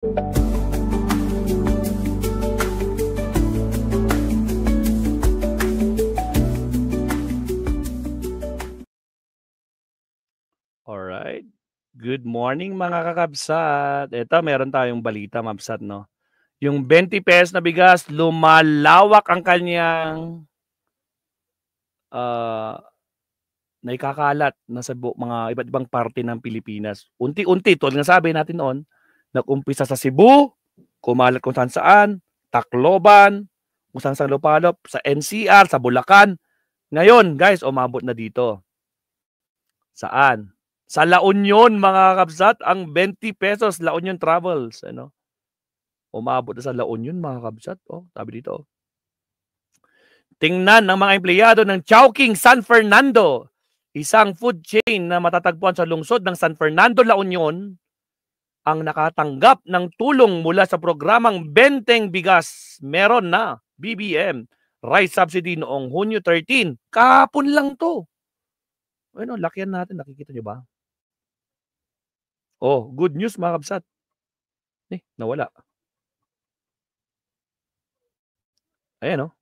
Alright. Good morning mga kakabsat. Ito meron tayong balita, Mabsat, no? Yung 20 pesos na bigas, lumalawak ang kanyang naikakalat na sa mga iba't ibang parte ng Pilipinas. Unti-unti, tulad ng sabi natin noon, nag-umpisa sa Cebu, kumalat kung saan-saan, Tacloban, kung saan-saan lupalop, sa NCR, sa Bulacan. Ngayon, guys, umabot na dito. Saan? Sa La Union, mga kabsat, ang 20 pesos, La Union Travels. Ano? Umabot na sa La Union, mga kabsat. Oh, sabi dito. Tingnan ng mga empleyado ng Chowking San Fernando, isang food chain na matatagpuan sa lungsod ng San Fernando, La Union, ang nakatanggap ng tulong mula sa programang Benteng Bigas. Meron na BBM rice subsidy noong Hunyo 13. Kahapon lang to. Ano, lakihan natin. Nakikita nyo ba? Oh, good news mga kabsat. Nawala. Ayan, oh.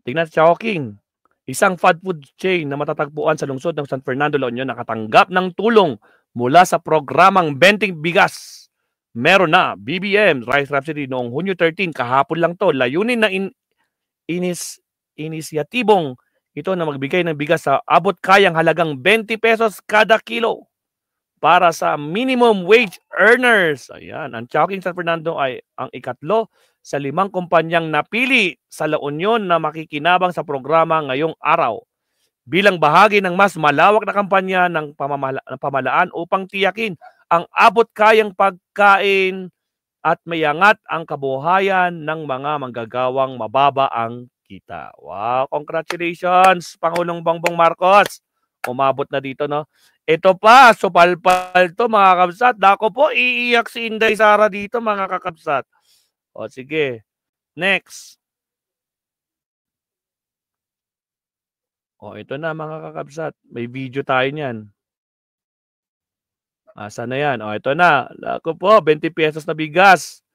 Tingnan sa Chowking. Isang fast food chain na matatagpuan sa lungsod ng San Fernando, La Union, nakatanggap ng tulong mula sa programang Benteng Bigas. Meron na BBM rice subsidy noong Hunyo 13. Kahapon lang to. Layunin na inisyatibong ito na magbigay ng bigas sa abot kayang halagang 20 pesos kada kilo para sa minimum wage earners. Ayan, ang Chowking San Fernando ay ang ikatlo sa 5 kumpanyang napili sa La Union na makikinabang sa programa ngayong araw bilang bahagi ng mas malawak na kampanya ng pamahalaan upang tiyakin ang abot kayang pagkain at mayangat ang kabuhayan ng mga manggagawang mababa ang kita. Wow, congratulations Pangulong Bongbong Marcos. Umabot na dito, no? Ito pa, supalpal to mga kabsat. Dako po, iiyak si Inday Sara dito mga kakabsat. O sige, next. O ito na mga kakabsat. May video tayo niyan. Asa na yan? O ito na. Dako po, 20 pesos na bigas.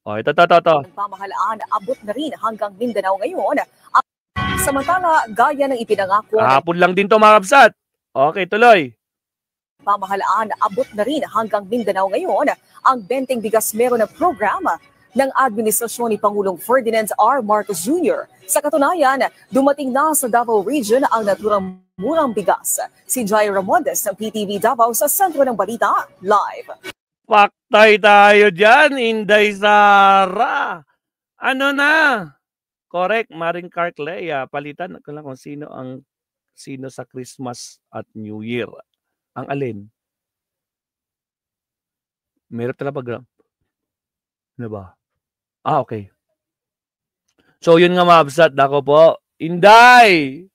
O ito. Ang pamahalaan abot na rin hanggang Mindanao ngayon. Samantala, gaya ng ipinangako. Kahapon lang din to mga kabsat. Okay, tuloy. Pamahalaan abot na rin hanggang Mindanao ngayon ang Benteng Bigas Meron na programa ng administrasyon ni Pangulong Ferdinand R. Marcos Jr. Sa katunayan, dumating na sa Davao Region ang naturang murang bigas. Si Jai Ramondes ng PTV Davao sa sentro ng balita, live. Paktay tayo dyan, Inday Sara. Ano na? Correct, Maring Carclea. Palitan ko lang kung sino sa Christmas at New Year. Ang alin? Meron talaga. Ano ba? Okay. So, yun nga mabsat. Dako po. Inday!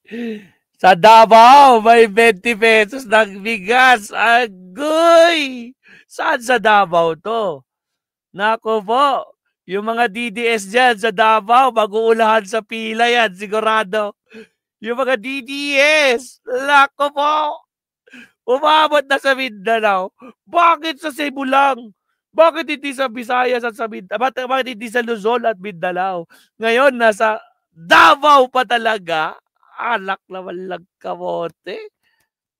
Sa Davao, may 20 pesos ng bigas. Agoy! Saan sa Davao to? Nako po. Yung mga DDS dyan sa Davao, mag-uulahan sa pila yan, sigurado. Yung mga DDS, nako po. Umabot na sa Mindanao. Bakit sa Cebu lang? Bakit hindi sa Visayas at sa Mindanao? Bakit hindi sa Luzon at Mindanao? Ngayon, nasa Davao pa talaga. Alak naman lang kamote.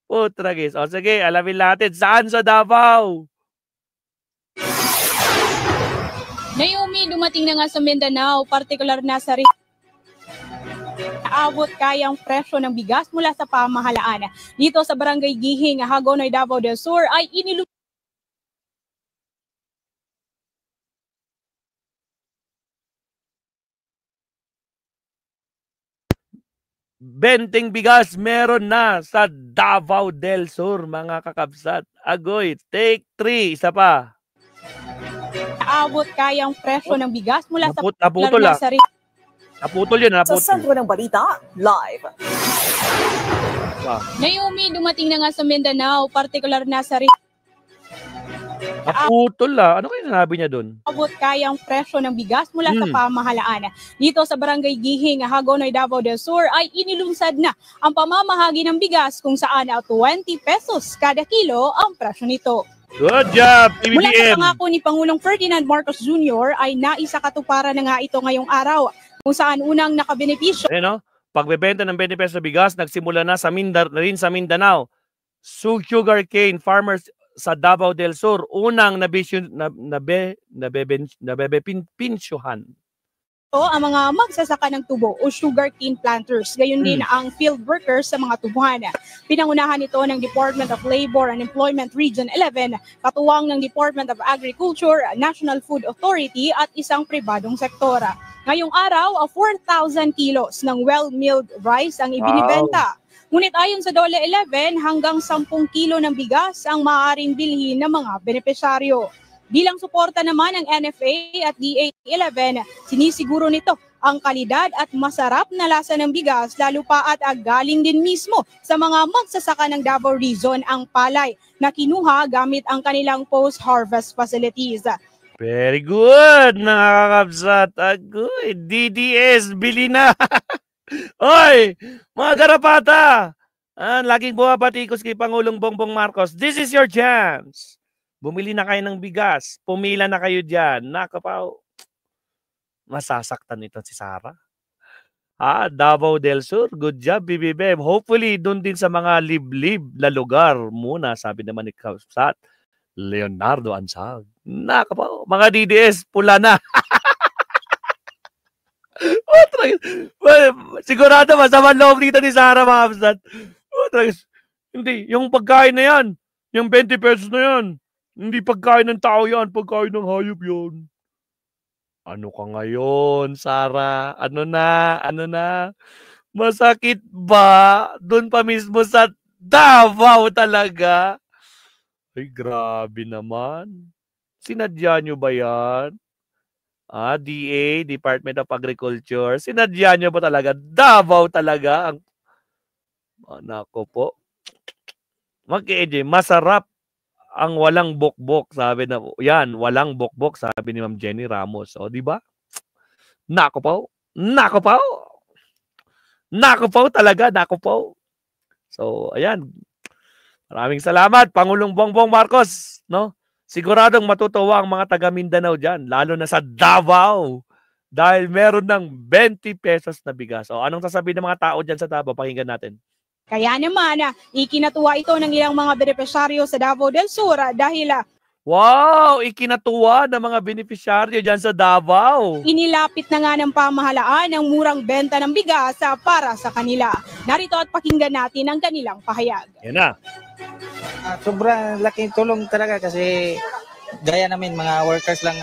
Putragis. O sige, alamin natin. Saan sa Davao? Naomi, dumating na nga sa Mindanao, partikular na sa naabot kayang presyo ng bigas mula sa pamahalaan. Dito sa Barangay Gihing, Hagonoy, Davao del Sur ay Benteng bigas meron na sa Davao del Sur, mga kakabsat. Agoy, take 3. Isa pa. naabot kayang presyo ng bigas mula sa naputol Naputol yun. Sa sentro ng balita, live. Naomi, dumating na nga sa Mindanao, partikular na sa naputol Ano kayo sinabi niya doon? Abot kayang presyo ng bigas mula sa pamahalaan. Dito sa Barangay Gihing, Hagonoy, Davao del Sur ay inilunsad na ang pamamahagi ng bigas kung saan 20 pesos kada kilo ang presyo nito. Good job, Mula sa PBBM. pangako ni Pangulong Ferdinand Marcos Jr. ay naisakatuparan na nga ito ngayong araw kung saan unang nakabenepisyo Ayan, no? Pagbebenta ng 20 pesos sa bigas, nagsimula na rin sa Mindanao. Sugarcane farmers sa Davao del Sur, unang nabebepinsyohan. ang mga magsasaka ng tubo o sugarcane planters, gayon din ang field workers sa mga tubuhan. Pinangunahan ito ng Department of Labor and Employment Region 11, katuwang ng Department of Agriculture, National Food Authority at isang pribadong sektor. Ngayong araw, 4,000 kilos ng well-milled rice ang ibinibenta. Ngunit ayon sa DOLE 11, hanggang 10 kilo ng bigas ang maaaring bilhin ng mga benepisyaryo. Bilang suporta naman ng NFA at DA11, sinisiguro nito ang kalidad at masarap na lasa ng bigas, lalo pa at galing din mismo sa mga magsasaka ng Davao Region ang palay na kinuha gamit ang kanilang post-harvest facilities. Very good, nakakabsat. Good. DDS, bili na. Oy, mga garapata. Laging bumabatikos kay Pangulong Bongbong Marcos. This is your chance. Bumili na kayo ng bigas. Pumila na kayo dyan. Nakapaw. Masasaktan ito si Sara. Davao del Sur. Good job, BBBM. Hopefully, doon din sa mga liblib na lugar muna, sabi naman ni Kapsat Leonardo Ansag. Nakapaw. Mga DDS, pula na. Sigurado masama loob dito ni Sara, mga Kapsat. Hindi, yung pagkain na yan, yung 20 pesos na yan, hindi pagkain ng tao yan, pagkain ng hayop yan. Ano ka ngayon, Sara? Ano na? Masakit ba? Doon pa mismo sa Davao talaga? Ay, grabe naman. Sinadya nyo ba yan? DA, Department of Agriculture. Sinadya nyo ba talaga? Davao talaga. Nako po. Mag-EJ, masarap ang walang bokbok, sabi na, yan, walang bokbok, sabi ni Ma'am Jenny Ramos. O, di ba? Nako po talaga, nako po. So, ayan. Maraming salamat, Pangulong Bongbong Marcos, no? Siguradong matutuwa ang mga taga Mindanao diyan, lalo na sa Davao. Dahil meron ng 20 pesos na bigas. O, anong sasabihin ng mga tao diyan sa Davao? Pakinggan natin. Kaya naman, ikinatuwa ito ng ilang mga benepisyaryo sa Davao del Sur dahil wow! Ikinatuwa ng mga benepisyaryo dyan sa Davao. Inilapit na nga ng pamahalaan ang murang benta ng bigas para sa kanila. Narito at pakinggan natin ang kanilang pahayag. Yan na. Sobrang laking tulong talaga kasi gaya namin mga workers lang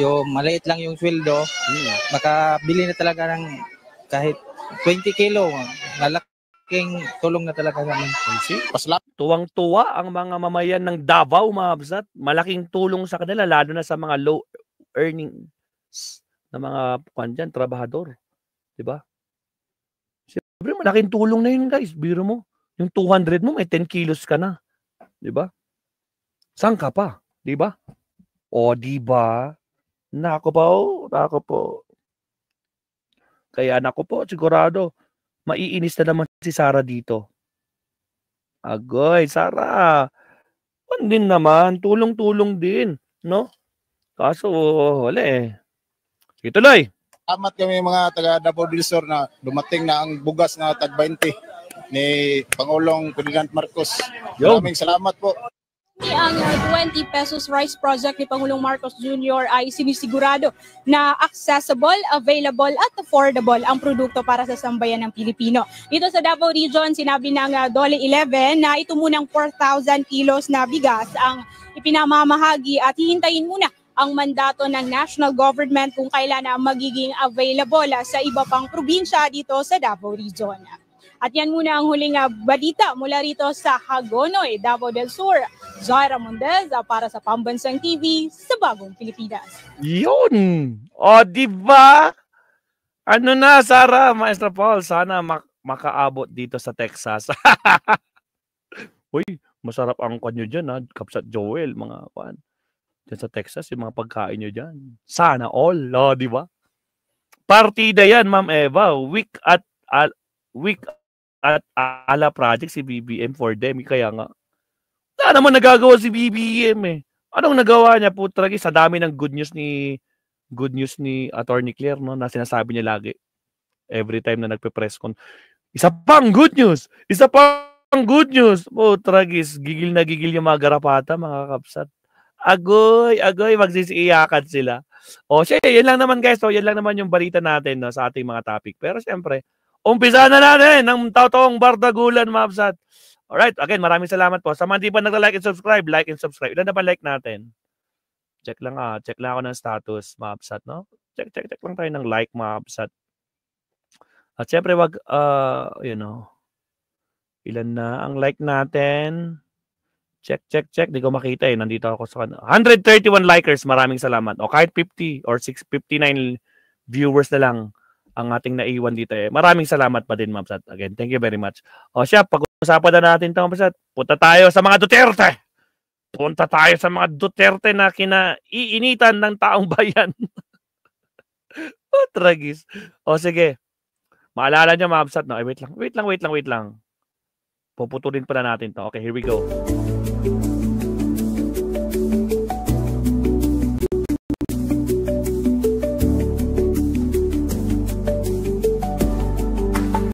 yung maliit lang yung sweldo, makabili na talaga ng kahit 20 kilo, malaking tulong na talaga sa amin. Tuwang-tuwa ang mga mamayan ng Davao, mga Kapsat. Malaking tulong sa kanila, lalo na sa mga low earnings na mga trabahador. Diba? Siyempre, malaking tulong na yun, guys. Biro mo. Yung 200 mo, may 10 kilos ka na. Diba? Saan ka pa? Diba? O, diba? Nako po. Kaya nako po, sigurado, maiinis na naman si Sara dito. Agoy, Sara. Din naman, tulong-tulong din, no? Kaso, wala eh. Ituloy. Salamat kami mga taga Davao del Sur na dumating na ang bugas na tag 20 ni Pangulong Ferdinand Marcos. Maraming salamat po. Ang 20 pesos rice project ni Pangulong Marcos Jr. ay sinisigurado na accessible, available at affordable ang produkto para sa sambayan ng Pilipino. Dito sa Davao Region, sinabi ng DOLE 11 na ito munang 4,000 kilos na bigas ang ipinamamahagi at hihintayin muna ang mandato ng national government kung kailan na magiging available sa iba pang probinsya dito sa Davao Region. At yan muna ang huling balita mula rito sa Hagonoy, Davao del Sur. Zaira Mundez para sa Pambansang TV sa Bagong Pilipinas. Yun! O, diba? Ano na, Sara, Maestra Paul, sana makaabot dito sa Texas. Uy, masarap ang kanyo dyan, ha? Kapsat Joel, mga pan. Dyan sa Texas, yung mga pagkain nyo dyan. Sana all, o, diba? Partida yan, Ma'am Eva. Week at ala project si BBM for them. Kaya nga, Wala naman nagagawa si BBM eh. Anong nagawa niya po talaga sa dami ng good news ni Attorney Claire, no, na sinasabi niya lagi every time na nagpe-press con. Isa pang good news. Isa pang good news. Po tragis, gigil na gigil yung mga garapata, mga kapsat. Agoy, magsisiiyakan sila. O siya, yan lang naman guys. So, yan lang naman yung balita natin, no, sa ating mga topic. Pero siyempre, umpisa na natin ng totoong bardagulan, mga kapsat. Alright, again, maraming salamat po. Sa mga di pa nagla-like and subscribe, like and subscribe. Ilan na ba like natin? Check lang ako ng status, mga kapsat, no? Check lang tayo ng like, mga kapsat. At syempre, wag, ilan na ang like natin? Check. Di ko makita eh. Nandito ako sa 131 likers. Maraming salamat. O kahit 50 or 659 viewers na lang ang ating naiwan dito eh. Maraming salamat pa din, Ma'am Sat. Again, thank you very much. O siya, pag-usapan na natin ito, Ma'am Sat. Punta tayo sa mga Duterte. Punta tayo sa mga Duterte na kinaiinitan ng taong bayan. Oh, tragis. O sige. Maalala nyo, Ma'am Sat, no? Wait lang. Puputulin pala natin to. Okay, here we go.